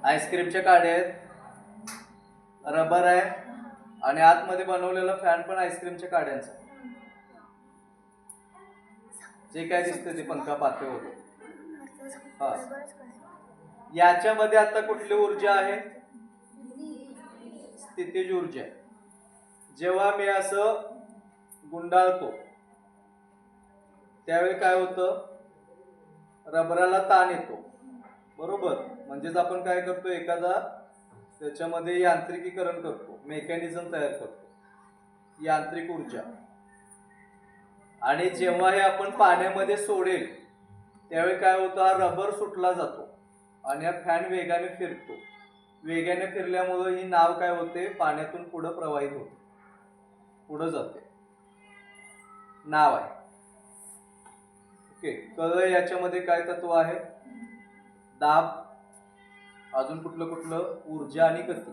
आईस्क्रीमच्या काड्या आहेत, रबर आहे आणि आतमध्ये बनवलेला फॅन पण आईस्क्रीमच्या काड्यांचा. जे काय दिसते ते पंखा पाते होते. हा, याच्यामध्ये आता कुठली ऊर्जा आहे? स्थितीज ऊर्जा. जेव्हा मी असं गुंडाळतो त्यावेळी काय होतं? रबराला ताण येतो, बरोबर. म्हणजेच आपण काय करतो, एखादा त्याच्यामध्ये यांत्रिकीकरण करतो, मेकॅनिझम तयार करतो, यांत्रिक ऊर्जा. आणि जेव्हा हे आपण पाण्यामध्ये सोडेल त्यावेळी काय होतं? हा रबर सुटला जातो आणि हा फॅन वेगाने फिरतो. वेगाने फिरल्यामुळे ही नाव काय होते? पाण्यातून पुढे प्रवाहित होते, पुढे जाते. नाव आहे. ओके, कळलं याच्यामध्ये काय तत्व आहे? दाब, अजून कुठलं ऊर्जा आणि गती.